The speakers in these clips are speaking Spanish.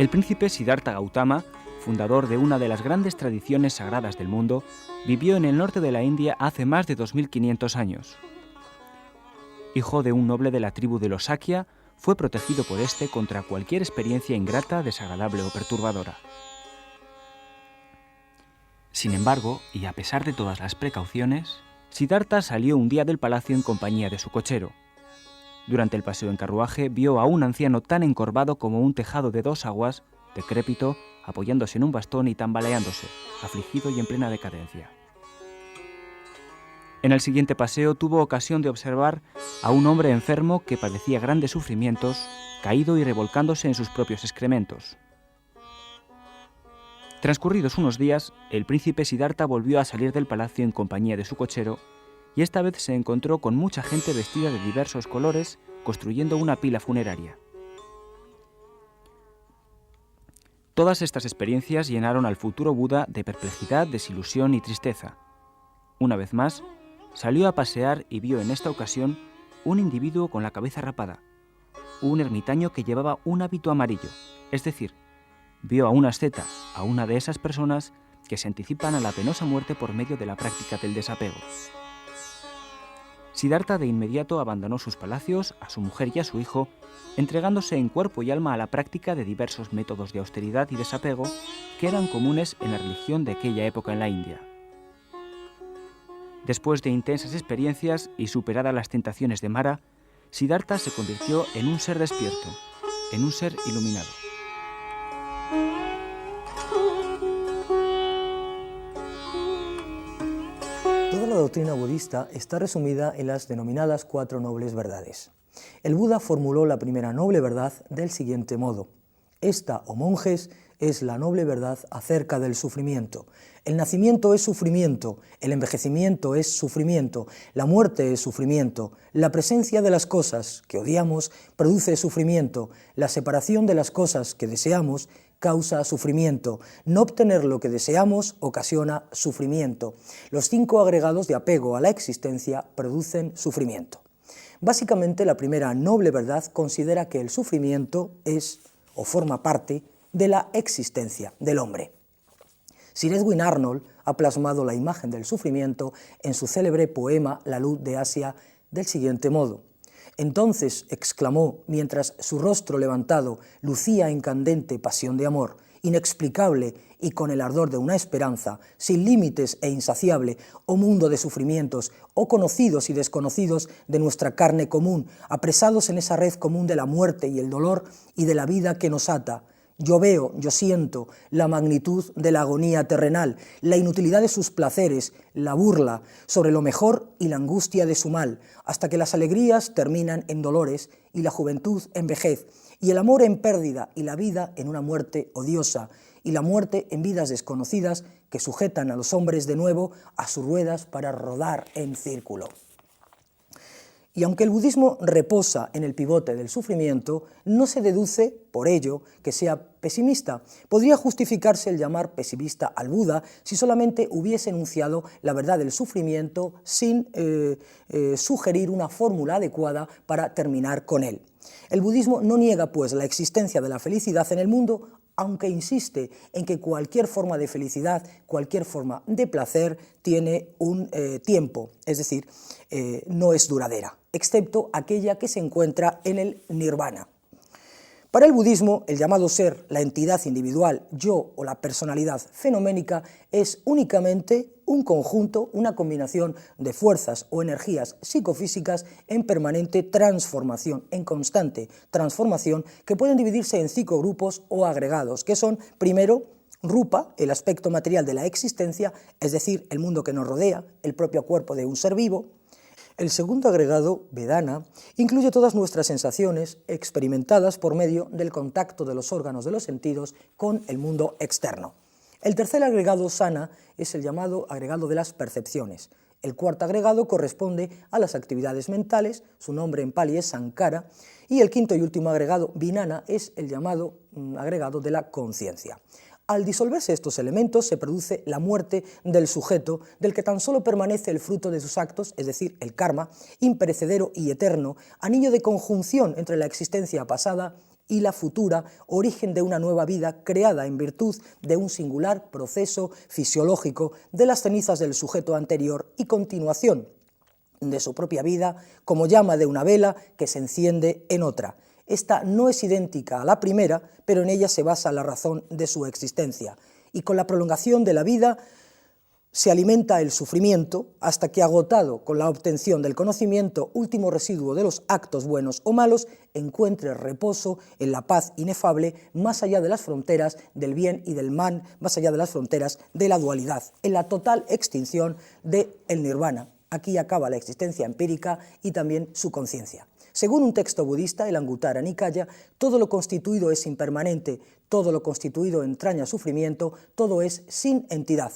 El príncipe Siddhartha Gautama, fundador de una de las grandes tradiciones sagradas del mundo, vivió en el norte de la India hace más de 2500 años. Hijo de un noble de la tribu de los Sakya, fue protegido por este contra cualquier experiencia ingrata, desagradable o perturbadora. Sin embargo, y a pesar de todas las precauciones, Siddhartha salió un día del palacio en compañía de su cochero. Durante el paseo en carruaje vio a un anciano tan encorvado como un tejado de 2 aguas, decrépito, apoyándose en un bastón y tambaleándose, afligido y en plena decadencia. En el siguiente paseo tuvo ocasión de observar a un hombre enfermo que padecía grandes sufrimientos, caído y revolcándose en sus propios excrementos. Transcurridos unos días, el príncipe Siddhartha volvió a salir del palacio en compañía de su cochero, y esta vez se encontró con mucha gente vestida de diversos colores, construyendo una pila funeraria. Todas estas experiencias llenaron al futuro Buda de perplejidad, desilusión y tristeza. Una vez más, salió a pasear y vio en esta ocasión un individuo con la cabeza rapada, un ermitaño que llevaba un hábito amarillo, es decir, vio a un asceta, a una de esas personas que se anticipan a la penosa muerte por medio de la práctica del desapego. Siddhartha de inmediato abandonó sus palacios, a su mujer y a su hijo, entregándose en cuerpo y alma a la práctica de diversos métodos de austeridad y desapego que eran comunes en la religión de aquella época en la India. Después de intensas experiencias y superadas las tentaciones de Mara, Siddhartha se convirtió en un ser despierto, en un ser iluminado. Toda la doctrina budista está resumida en las denominadas 4 nobles verdades. El Buda formuló la primera noble verdad del siguiente modo: esta, oh monjes, es la noble verdad acerca del sufrimiento. El nacimiento es sufrimiento, el envejecimiento es sufrimiento, la muerte es sufrimiento, la presencia de las cosas que odiamos produce sufrimiento, la separación de las cosas que deseamos causa sufrimiento, no obtener lo que deseamos ocasiona sufrimiento. Los 5 agregados de apego a la existencia producen sufrimiento. Básicamente, la primera noble verdad considera que el sufrimiento es o forma parte de la existencia del hombre. Sir Edwin Arnold ha plasmado la imagen del sufrimiento en su célebre poema La luz de Asia del siguiente modo: entonces exclamó, mientras su rostro levantado lucía en candente pasión de amor, inexplicable y con el ardor de una esperanza, sin límites e insaciable, oh mundo de sufrimientos, oh conocidos y desconocidos de nuestra carne común, apresados en esa red común de la muerte y el dolor y de la vida que nos ata. Yo veo, yo siento la magnitud de la agonía terrenal, la inutilidad de sus placeres, la burla sobre lo mejor y la angustia de su mal, hasta que las alegrías terminan en dolores y la juventud en vejez, y el amor en pérdida y la vida en una muerte odiosa, y la muerte en vidas desconocidas que sujetan a los hombres de nuevo a sus ruedas para rodar en círculo. Y aunque el budismo reposa en el pivote del sufrimiento, no se deduce, por ello, que sea pesimista. Podría justificarse el llamar pesimista al Buda si solamente hubiese enunciado la verdad del sufrimiento sin sugerir una fórmula adecuada para terminar con él. El budismo no niega, pues, la existencia de la felicidad en el mundo, aunque insiste en que cualquier forma de felicidad, cualquier forma de placer tiene un tiempo, es decir, no es duradera, excepto aquella que se encuentra en el nirvana. Para el budismo, el llamado ser, la entidad individual, yo o la personalidad fenoménica es únicamente un conjunto, una combinación de fuerzas o energías psicofísicas en permanente transformación, en constante transformación, que pueden dividirse en 5 grupos o agregados, que son, primero, rupa, el aspecto material de la existencia, es decir, el mundo que nos rodea, el propio cuerpo de un ser vivo. El segundo agregado, vedana, incluye todas nuestras sensaciones experimentadas por medio del contacto de los órganos de los sentidos con el mundo externo. El tercer agregado, sana, es el llamado agregado de las percepciones. El cuarto agregado corresponde a las actividades mentales, su nombre en pali es sankara, y el quinto y último agregado, vijnana, es el llamado agregado de la conciencia. Al disolverse estos elementos se produce la muerte del sujeto, del que tan solo permanece el fruto de sus actos, es decir, el karma, imperecedero y eterno, anillo de conjunción entre la existencia pasada y la futura, origen de una nueva vida creada en virtud de un singular proceso fisiológico de las cenizas del sujeto anterior y continuación de su propia vida como llama de una vela que se enciende en otra. Esta no es idéntica a la primera, pero en ella se basa la razón de su existencia. Y con la prolongación de la vida se alimenta el sufrimiento hasta que, agotado con la obtención del conocimiento, último residuo de los actos buenos o malos, encuentre reposo en la paz inefable más allá de las fronteras del bien y del mal, más allá de las fronteras de la dualidad, en la total extinción del nirvana. Aquí acaba la existencia empírica y también su conciencia. Según un texto budista, el Anguttara Nikaya, todo lo constituido es impermanente, todo lo constituido entraña sufrimiento, todo es sin entidad.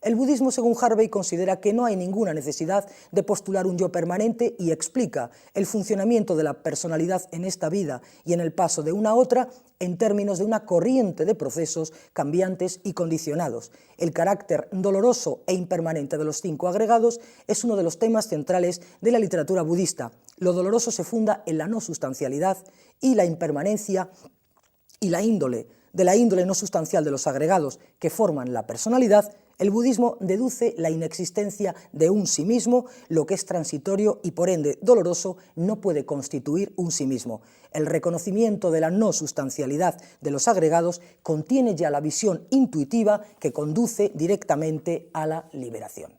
El budismo, según Harvey, considera que no hay ninguna necesidad de postular un yo permanente y explica el funcionamiento de la personalidad en esta vida y en el paso de una a otra en términos de una corriente de procesos cambiantes y condicionados. El carácter doloroso e impermanente de los 5 agregados es uno de los temas centrales de la literatura budista. Lo doloroso se funda en la no sustancialidad y la impermanencia y la índole no sustancial de los agregados que forman la personalidad. El budismo deduce la inexistencia de un sí mismo, lo que es transitorio y por ende doloroso no puede constituir un sí mismo. El reconocimiento de la no sustancialidad de los agregados contiene ya la visión intuitiva que conduce directamente a la liberación.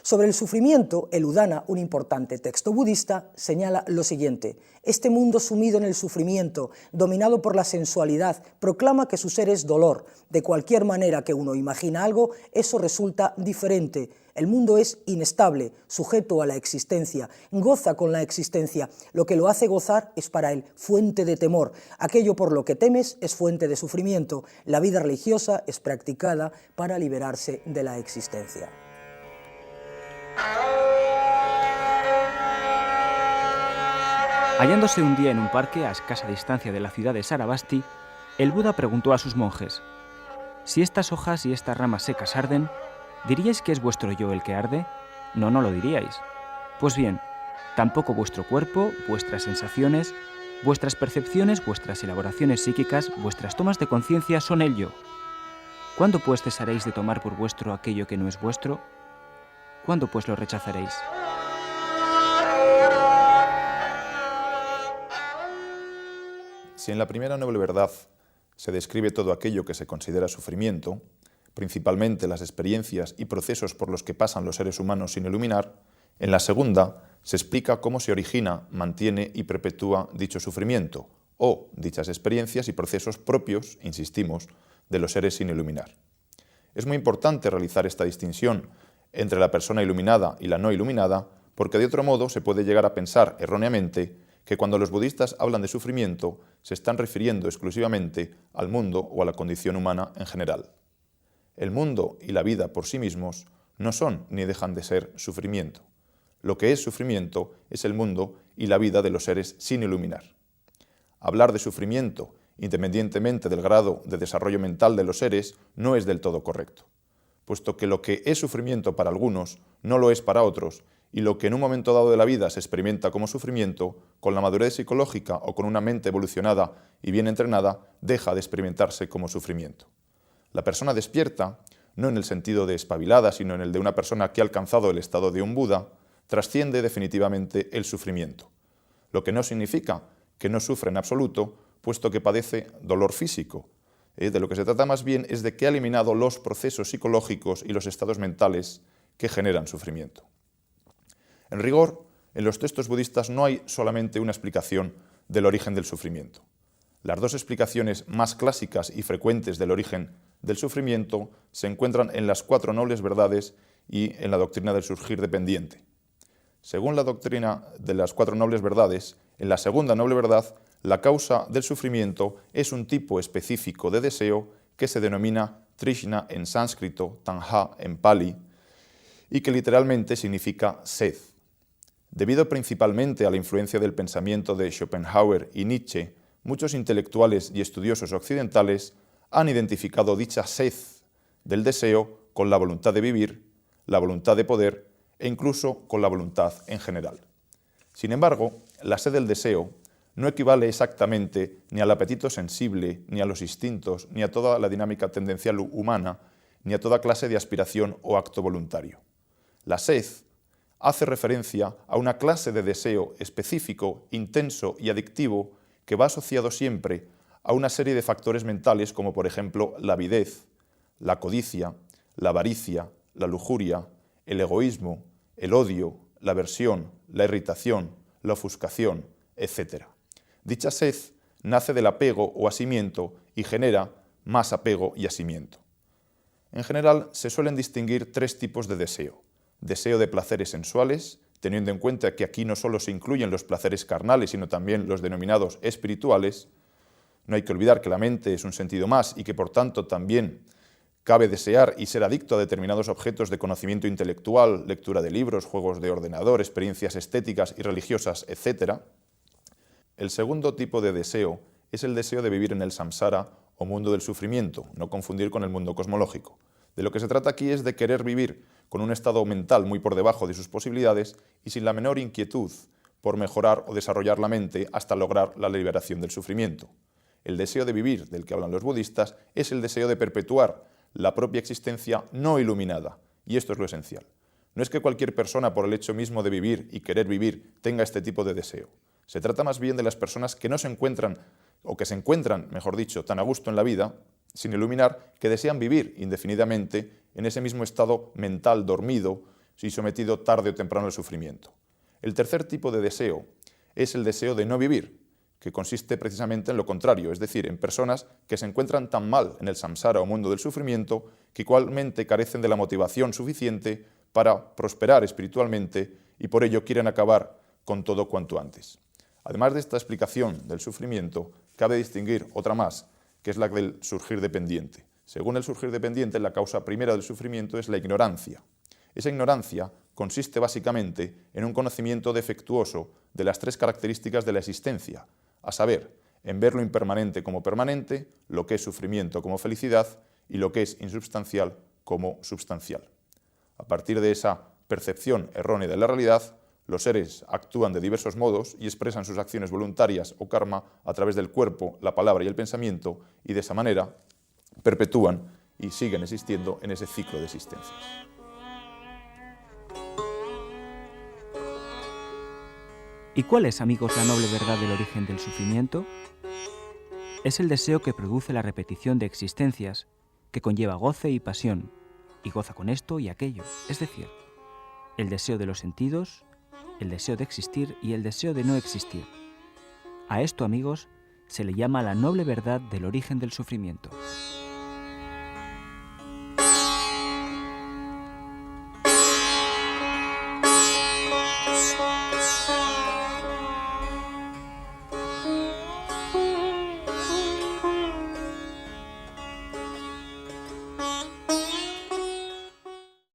Sobre el sufrimiento, el Udana, un importante texto budista, señala lo siguiente: este mundo sumido en el sufrimiento, dominado por la sensualidad, proclama que su ser es dolor. De cualquier manera que uno imagina algo, eso resulta diferente. El mundo es inestable, sujeto a la existencia, goza con la existencia. Lo que lo hace gozar es para él fuente de temor. Aquello por lo que temes es fuente de sufrimiento. La vida religiosa es practicada para liberarse de la existencia. Hallándose un día en un parque a escasa distancia de la ciudad de Sarabasti, el Buda preguntó a sus monjes: «Si estas hojas y estas ramas secas arden, ¿diríais que es vuestro yo el que arde? No, no lo diríais. Pues bien, tampoco vuestro cuerpo, vuestras sensaciones, vuestras percepciones, vuestras elaboraciones psíquicas, vuestras tomas de conciencia son el yo. ¿Cuándo pues cesaréis de tomar por vuestro aquello que no es vuestro? ¿Cuándo pues lo rechazaréis?» Si en la primera noble verdad se describe todo aquello que se considera sufrimiento, principalmente las experiencias y procesos por los que pasan los seres humanos sin iluminar, en la segunda se explica cómo se origina, mantiene y perpetúa dicho sufrimiento, o dichas experiencias y procesos propios, insistimos, de los seres sin iluminar. Es muy importante realizar esta distinción entre la persona iluminada y la no iluminada, porque de otro modo se puede llegar a pensar erróneamente que cuando los budistas hablan de sufrimiento se están refiriendo exclusivamente al mundo o a la condición humana en general. El mundo y la vida por sí mismos no son ni dejan de ser sufrimiento. Lo que es sufrimiento es el mundo y la vida de los seres sin iluminar. Hablar de sufrimiento, independientemente del grado de desarrollo mental de los seres, no es del todo correcto, puesto que lo que es sufrimiento para algunos no lo es para otros, y lo que en un momento dado de la vida se experimenta como sufrimiento, con la madurez psicológica o con una mente evolucionada y bien entrenada, deja de experimentarse como sufrimiento. La persona despierta, no en el sentido de espabilada, sino en el de una persona que ha alcanzado el estado de un Buda, trasciende definitivamente el sufrimiento, lo que no significa que no sufra en absoluto, puesto que padece dolor físico. De lo que se trata más bien es de que ha eliminado los procesos psicológicos y los estados mentales que generan sufrimiento. En rigor, en los textos budistas no hay solamente una explicación del origen del sufrimiento. Las dos explicaciones más clásicas y frecuentes del origen del sufrimiento se encuentran en las 4 nobles verdades y en la doctrina del surgir dependiente. Según la doctrina de las 4 nobles verdades, en la segunda noble verdad, la causa del sufrimiento es un tipo específico de deseo que se denomina trishna en sánscrito, tanha en pali, y que literalmente significa sed. Debido principalmente a la influencia del pensamiento de Schopenhauer y Nietzsche, muchos intelectuales y estudiosos occidentales han identificado dicha sed del deseo con la voluntad de vivir, la voluntad de poder e incluso con la voluntad en general. Sin embargo, la sed del deseo no equivale exactamente ni al apetito sensible, ni a los instintos, ni a toda la dinámica tendencial humana, ni a toda clase de aspiración o acto voluntario. La sed hace referencia a una clase de deseo específico, intenso y adictivo que va asociado siempre a una serie de factores mentales como por ejemplo la avidez, la codicia, la avaricia, la lujuria, el egoísmo, el odio, la aversión, la irritación, la ofuscación, etc. Dicha sed nace del apego o asimiento y genera más apego y asimiento. En general, se suelen distinguir tres tipos de deseo. Deseo de placeres sensuales, teniendo en cuenta que aquí no solo se incluyen los placeres carnales, sino también los denominados espirituales. No hay que olvidar que la mente es un sentido más y que por tanto también cabe desear y ser adicto a determinados objetos de conocimiento intelectual, lectura de libros, juegos de ordenador, experiencias estéticas y religiosas, etc. El segundo tipo de deseo es el deseo de vivir en el samsara o mundo del sufrimiento, no confundir con el mundo cosmológico. De lo que se trata aquí es de querer vivir con un estado mental muy por debajo de sus posibilidades y sin la menor inquietud por mejorar o desarrollar la mente hasta lograr la liberación del sufrimiento. El deseo de vivir, del que hablan los budistas, es el deseo de perpetuar la propia existencia no iluminada, y esto es lo esencial. No es que cualquier persona, por el hecho mismo de vivir y querer vivir, tenga este tipo de deseo. Se trata más bien de las personas que no se encuentran, o que se encuentran, mejor dicho, tan a gusto en la vida, sin iluminar, que desean vivir indefinidamente en ese mismo estado mental dormido y sometido tarde o temprano al sufrimiento. El tercer tipo de deseo es el deseo de no vivir, que consiste precisamente en lo contrario, es decir, en personas que se encuentran tan mal en el samsara o mundo del sufrimiento que igualmente carecen de la motivación suficiente para prosperar espiritualmente y por ello quieren acabar con todo cuanto antes. Además de esta explicación del sufrimiento, cabe distinguir otra más, que es la del surgir dependiente. Según el surgir dependiente, la causa primera del sufrimiento es la ignorancia. Esa ignorancia consiste básicamente en un conocimiento defectuoso de las tres características de la existencia, a saber, en ver lo impermanente como permanente, lo que es sufrimiento como felicidad y lo que es insubstancial como substancial. A partir de esa percepción errónea de la realidad, los seres actúan de diversos modos y expresan sus acciones voluntarias o karma a través del cuerpo, la palabra y el pensamiento, y de esa manera perpetúan y siguen existiendo en ese ciclo de existencias. ¿Y cuál es, amigos, la noble verdad del origen del sufrimiento? Es el deseo que produce la repetición de existencias, que conlleva goce y pasión, y goza con esto y aquello, es decir, el deseo de los sentidos, el deseo de existir y el deseo de no existir. A esto, amigos, se le llama la noble verdad del origen del sufrimiento.